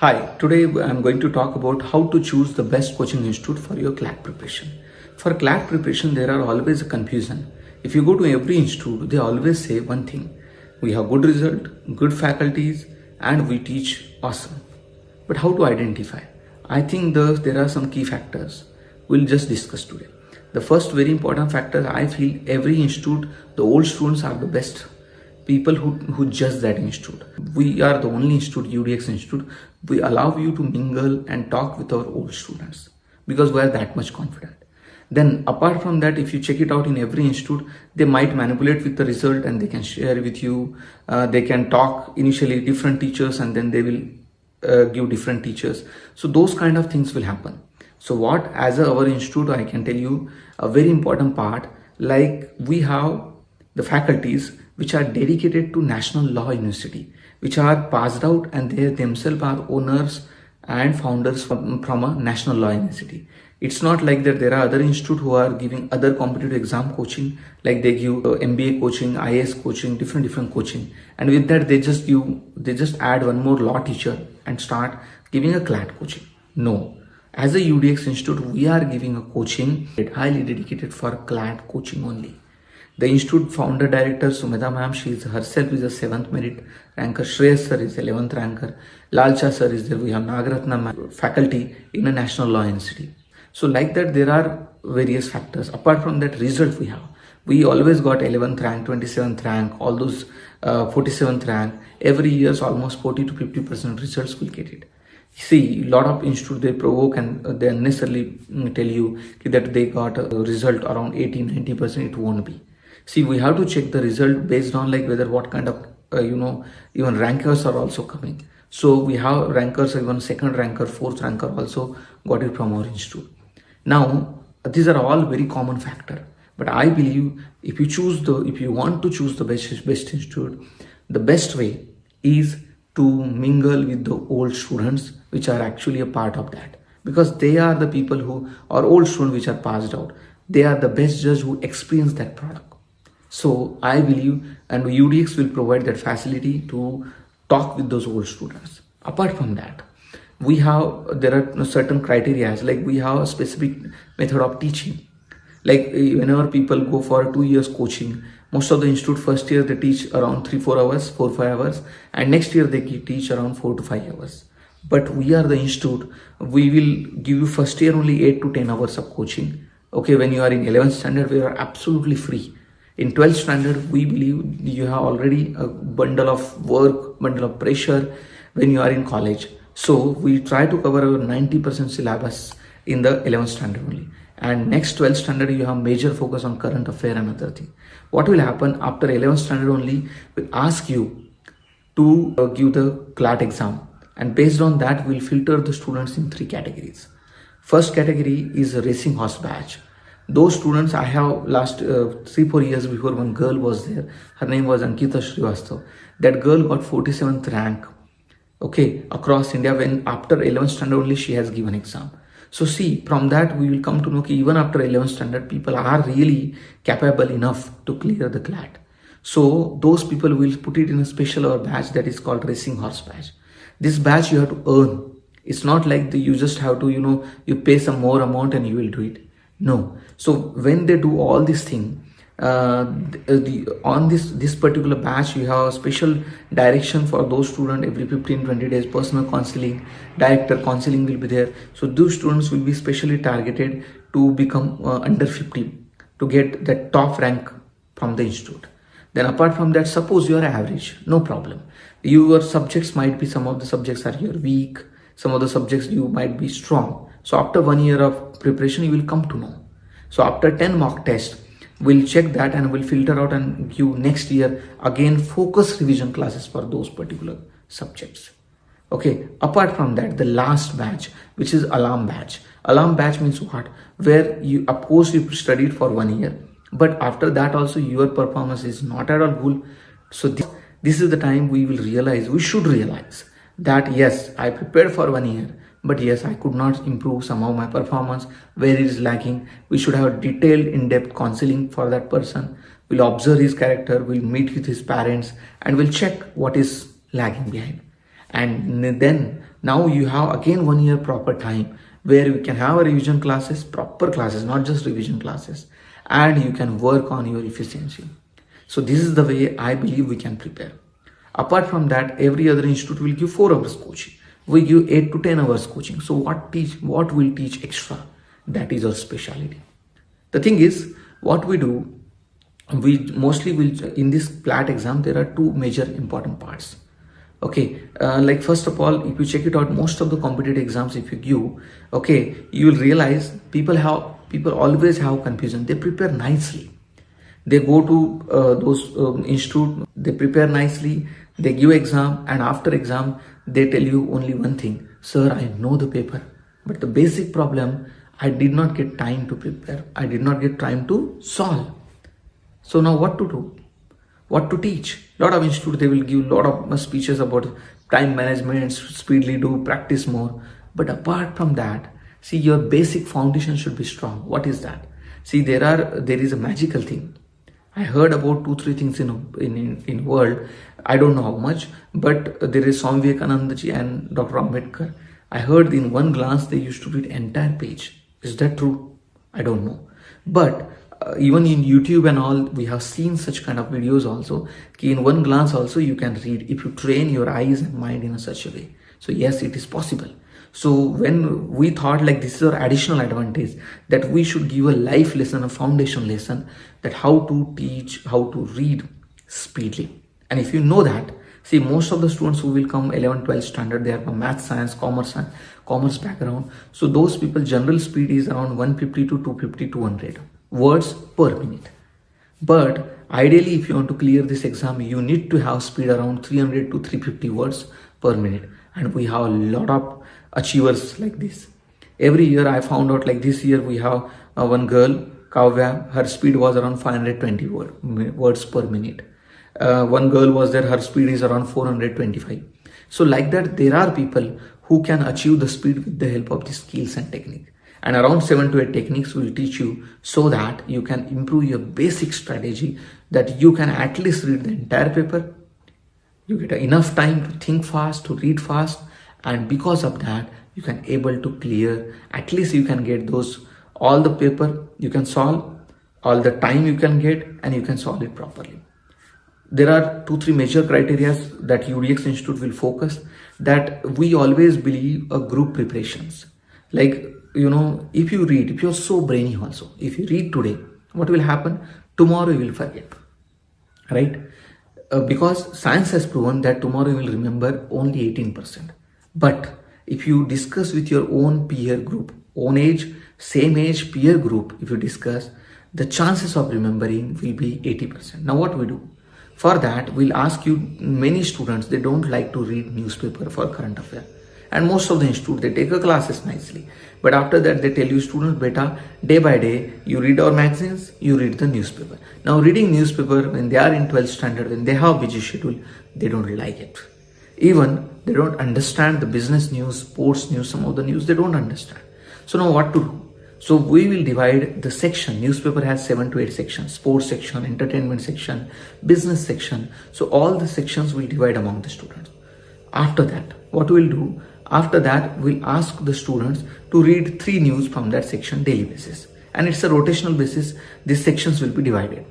Hi, today I'm going to talk about how to choose the best coaching institute for your CLAT preparation. For CLAT preparation, there are always a confusion. If you go to every institute, they always say one thing. We have good result, good faculties, and we teach awesome. But how to identify? I think there are some key factors we'll just discuss today. The first very important factor, I feel every institute, the old students are the best people who judge that institute. We are the only institute, UDX Institute, we allow you to mingle and talk with our old students because we are that much confident. Then apart from that, if you check it out in every institute, they might manipulate with the result and they can share with you. They can talk initially different teachers and then they will give different teachers. So those kind of things will happen. So what as our institute, I can tell you a very important part, like we have the faculties which are dedicated to National Law University, which are passed out and they themselves are owners and founders from a National Law University. It's not like that there are other institutes who are giving other competitive exam coaching, like they give MBA coaching, IAS coaching, different coaching. And with that, they just add one more law teacher and start giving a CLAT coaching. No. As a UDX Institute, we are giving a coaching highly dedicated for CLAT coaching only. The institute founder director Sumedha ma'am, she is herself is a 7th merit ranker. Shreyas sir is 11th ranker. Lalcha sir is there. We have Nagaratna ma'am, faculty in a National Law University. So like that, there are various factors. Apart from that, result we have. We always got 11th rank, 27th rank, all those 47th rank. Every year, almost 40 to 50% results will get it. See, a lot of institutes, they provoke and they unnecessarily tell you that they got a result around 80-90%. It won't be. See, we have to check the result based on like whether what kind of, even rankers are also coming. So we have rankers, even second ranker, fourth ranker also got it from our institute. Now, these are all very common factor. But I believe if you want to choose the best institute, the best way is to mingle with the old students, which are actually a part of that. Because they are the people who are old students which are passed out. They are the best judge who experience that product. So I believe, and UDX will provide that facility to talk with those old students. Apart from that, there are certain criteria, like we have a specific method of teaching. Like whenever people go for 2 years coaching, most of the institute first year they teach around 3-4 hours, 4-5 hours, and next year they teach around 4 to 5 hours. But we are the institute, we will give you first year only 8 to 10 hours of coaching. Okay, when you are in 11th standard, we are absolutely free. In 12th standard, we believe you have already a bundle of work, bundle of pressure when you are in college. So we try to cover our 90% syllabus in the 11th standard only. And next 12th standard, you have major focus on current affair and other thing. What will happen after 11th standard only, we'll ask you to give the CLAT exam. And based on that, we'll filter the students in 3 categories. First category is a racing horse batch. Those students, I have last 3-4 years before, one girl was there. Her name was Ankita Srivastav. That girl got 47th rank, okay, across India, when after 11th standard only she has given exam. So see, from that we will come to know even after 11th standard, people are really capable enough to clear the CLAT. So those people will put it in a special batch that is called racing horse batch. This batch you have to earn. It's not like you just have to, you pay some more amount and you will do it. No. So when they do all these things, on this particular batch, you have a special direction for those students every 15-20 days. Personal counseling, director counseling will be there. So those students will be specially targeted to become under 50 to get the top rank from the institute. Then apart from that, suppose you are average, no problem. Your subjects might be, some of the subjects are here weak, some of the subjects you might be strong. So after 1 year of preparation, you will come to know. So after 10 mock tests, we'll check that and we'll filter out and give next year again focus revision classes for those particular subjects. Okay, apart from that, the last batch, which is alarm batch. Alarm batch means what? Where you, of course, you studied for 1 year, but after that also your performance is not at all good. So this is the time we should realize that yes, I prepared for 1 year, but yes, I could not improve some of my performance, where it is lacking. We should have detailed in-depth counseling for that person. We'll observe his character, we'll meet with his parents, and we'll check what is lagging behind. And then Now you have again 1 year proper time where you can have a revision classes, proper classes, not just revision classes, and you can work on your efficiency. So this is the way I believe we can prepare. Apart from that, every other institute will give 4 hours coaching. We give 8 to 10 hours coaching. So what will teach extra? That is our specialty. The thing is, what we do, we mostly will, in this PLAT exam, there are two major important parts. Okay, like first of all, if you check it out, most of the competitive exams, if you give, okay, you will realize people always have confusion. They prepare nicely. They go to those institute, they prepare nicely, they give exam, and after exam, they tell you only one thing: sir, I know the paper, but the basic problem, I did not get time to prepare. I did not get time to solve. So now what to do? What to teach? Lot of institute, they will give lot of speeches about time management, speedily do, practice more. But apart from that, see, your basic foundation should be strong. What is that? See, there is a magical thing. I heard about 2-3 things in world. I don't know how much, but there is Swami Vivekananda ji and Dr. Ambedkar. I heard in one glance they used to read entire page. Is that true? I don't know. But even in YouTube and all, we have seen such kind of videos also. In one glance also you can read if you train your eyes and mind in such a way. So yes, it is possible. So when we thought like this is our additional advantage, that we should give a life lesson, a foundation lesson, that how to teach, how to read speedily. And if you know that, see, most of the students who will come 11, 12 standard, they are from math, science, commerce background. So those people, general speed is around 150 to 250, 200 words per minute. But ideally, if you want to clear this exam, you need to have speed around 300 to 350 words per minute. And we have a lot of achievers like this. Every year I found out, like this year we have one girl, Kavya, her speed was around 520 words per minute. One girl was there, her speed is around 425. So like that, there are people who can achieve the speed with the help of the skills and technique. And around 7 to 8 techniques will teach you so that you can improve your basic strategy, that you can at least read the entire paper. You get enough time to think fast, to read fast, and because of that, you can able to clear, at least you can get those, all the paper you can solve, all the time you can get, and you can solve it properly. There are 2-3 major criteria that UDX Institute will focus, that we always believe a group preparations. Like, if you read, if you're so brainy also, if you read today, what will happen? Tomorrow you will forget, right? Because science has proven that tomorrow you will remember only 18%. But if you discuss with your own peer group, own age, same age peer group, if you discuss, the chances of remembering will be 80%. Now what we do? For that, we'll ask you, many students, they don't like to read newspaper for current affair. And most of the institute, they take a classes nicely. But after that, they tell you, students, beta, day by day, you read our magazines, you read the newspaper. Now reading newspaper, when they are in 12th standard, when they have busy schedule, they don't like it. Even they don't understand the business news, sports news, some of the news, they don't understand. So now what to do? So we will divide the section. Newspaper has 7 to 8 sections: sports section, entertainment section, business section. So all the sections will divide among the students. After that, what we'll do? After that, we'll ask the students to read 3 news from that section daily basis. And it's a rotational basis. These sections will be divided.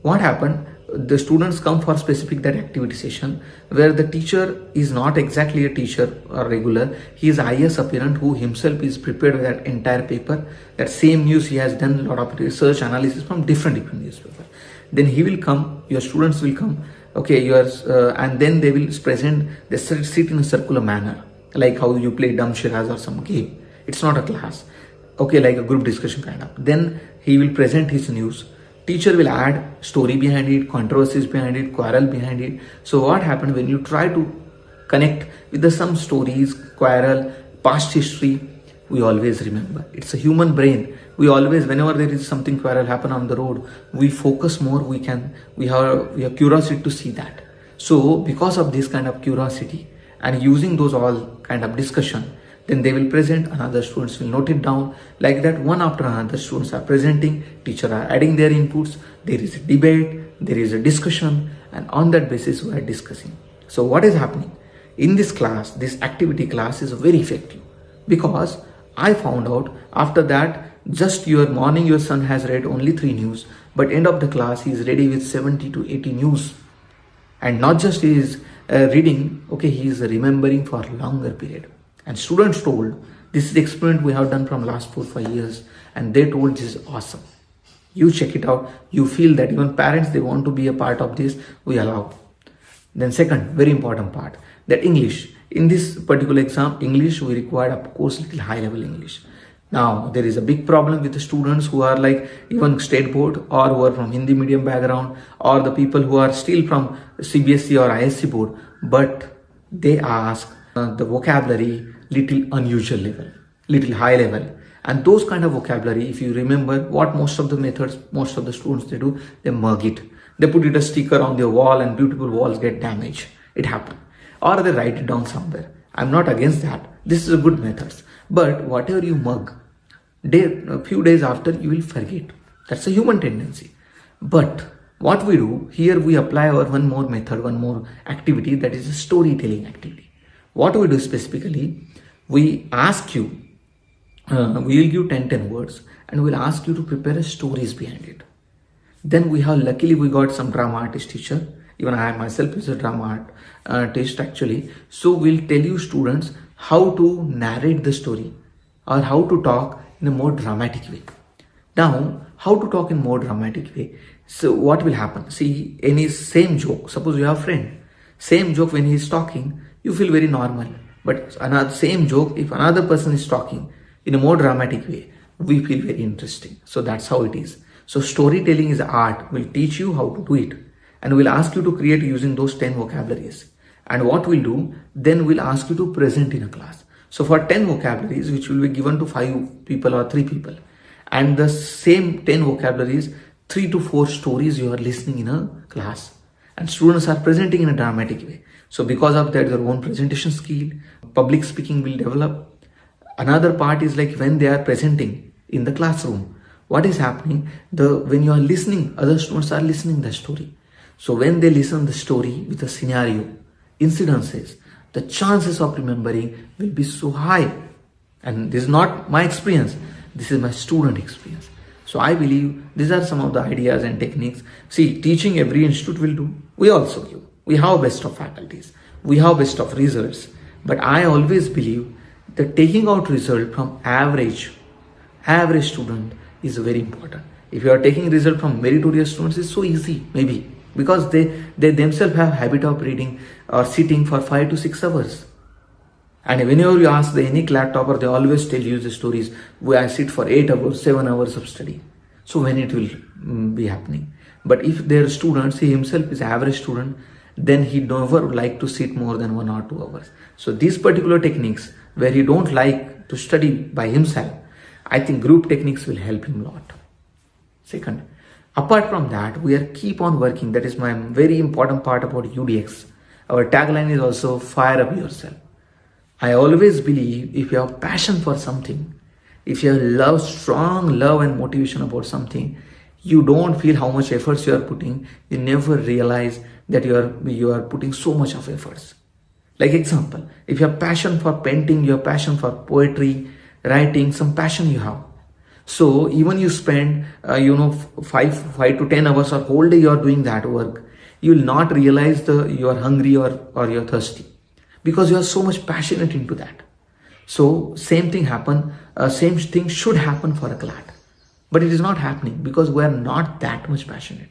What happened? The students come for specific that activity session where the teacher is not exactly a teacher or regular. He is IAS aspirant who himself is prepared with that entire paper. That same news, he has done a lot of research analysis from different newspapers. Then he will come, your students will come, okay, and then they will present, they sit in a circular manner, like how you play Dum Shiraz or some game. It's not a class, okay, like a group discussion kind of. Then he will present his news. Teacher will add story behind it, controversies behind it, quarrel behind it. So what happened when you try to connect with some stories, quarrel, past history, we always remember. It's a human brain. We always, whenever there is something quarrel happen on the road, we focus more. We have curiosity to see that. So because of this kind of curiosity and using those all kind of discussion, then they will present, another students will note it down. Like that, one after another, students are presenting, teacher are adding their inputs, there is a debate, there is a discussion, and on that basis we are discussing. So what is happening? in this class, this activity class is very effective, because I found out after that, just your morning your son has read only 3 news, but end of the class he is ready with 70 to 80 news. And not just he is reading, okay, he is remembering for a longer period. And students told, this is the experiment we have done from last 4-5 years, and they told this is awesome. You check it out, you feel that even parents, they want to be a part of this, we allow. Then second, very important part, that English. In this particular exam, English, we required, of course, little high level English. Now, there is a big problem with the students who are like even state board, or who are from Hindi medium background, or the people who are still from CBSE or ISC board, but they ask the vocabulary little unusual level, little high level. And those kind of vocabulary, if you remember what most of the methods, most of the students they do, they mug it. They put it a sticker on their wall and beautiful walls get damaged. It happens. Or they write it down somewhere. I'm not against that. This is a good method. But whatever you mug, a few days after you will forget. That's a human tendency. But what we do, here we apply our one more method, one more activity, that is a storytelling activity. What we do specifically, we ask you, we will give 10 words and we'll ask you to prepare stories behind it. Then we have, luckily we got some drama artist teacher. Even I myself is a drama artist actually. So we'll tell you students how to narrate the story or how to talk in a more dramatic way. Now, how to talk in more dramatic way? So what will happen? See, any same joke, suppose you have a friend, same joke when he is talking, you feel very normal. But another same joke, if another person is talking in a more dramatic way, we feel very interesting. So that's how it is. So storytelling is art. We'll teach you how to do it. And we'll ask you to create using those 10 vocabularies. And what we'll do, then we'll ask you to present in a class. So for 10 vocabularies, which will be given to 5 people or 3 people, and the same 10 vocabularies, 3 to 4 stories you are listening in a class. And students are presenting in a dramatic way. So because of that, their own presentation skill, public speaking will develop. Another part is like when they are presenting in the classroom, what is happening? When you are listening, other students are listening the story. So when they listen the story with a scenario, incidences, the chances of remembering will be so high. And this is not my experience. This is my student experience. So I believe these are some of the ideas and techniques. See, teaching every institute will do. We also give. We have best of faculties. We have best of results. But I always believe that taking out result from average student is very important. If you are taking result from meritorious students, it's so easy, maybe, because they themselves have habit of reading or sitting for 5 to 6 hours. And whenever you ask any CLAT topper, they always tell you the stories where I sit for 8 hours, 7 hours of study. So when it will be happening. But if their students, he himself is average student, then he never would like to sit more than 1 or 2 hours. So these particular techniques where he don't like to study by himself, I think group techniques will help him a lot. Second, apart from that, we are keep on working. That is my very important part about UDX. Our tagline is also fire up yourself. I always believe if you have passion for something, if you have strong love and motivation about something, you don't feel how much efforts you are putting. You never realize that you are putting so much of efforts. Like example, if you have passion for painting, you have passion for poetry, writing, some passion you have. So even you spend, 5 to 10 hours or whole day you are doing that work, you will not realize you are hungry or you are thirsty, because you are so much passionate into that. So same thing should happen for a CLAT, but it is not happening because we are not that much passionate.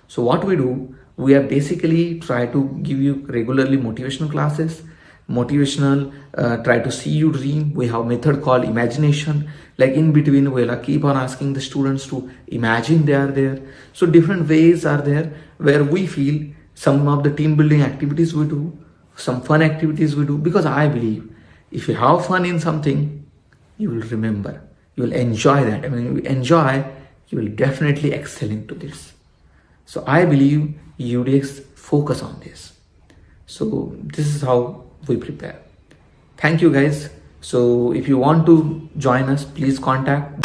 So what we do, we are basically try to give you regularly motivational classes, try to see you dream. We have method called imagination. Like in between, we'll keep on asking the students to imagine they are there. So different ways are there where we feel some of the team building activities we do, some fun activities we do, because I believe if you have fun in something, you will remember, you will enjoy that. I mean, you enjoy, you will definitely excel into this. So I believe UDX focus on this. So this is how we prepare. Thank you guys. So if you want to join us, please contact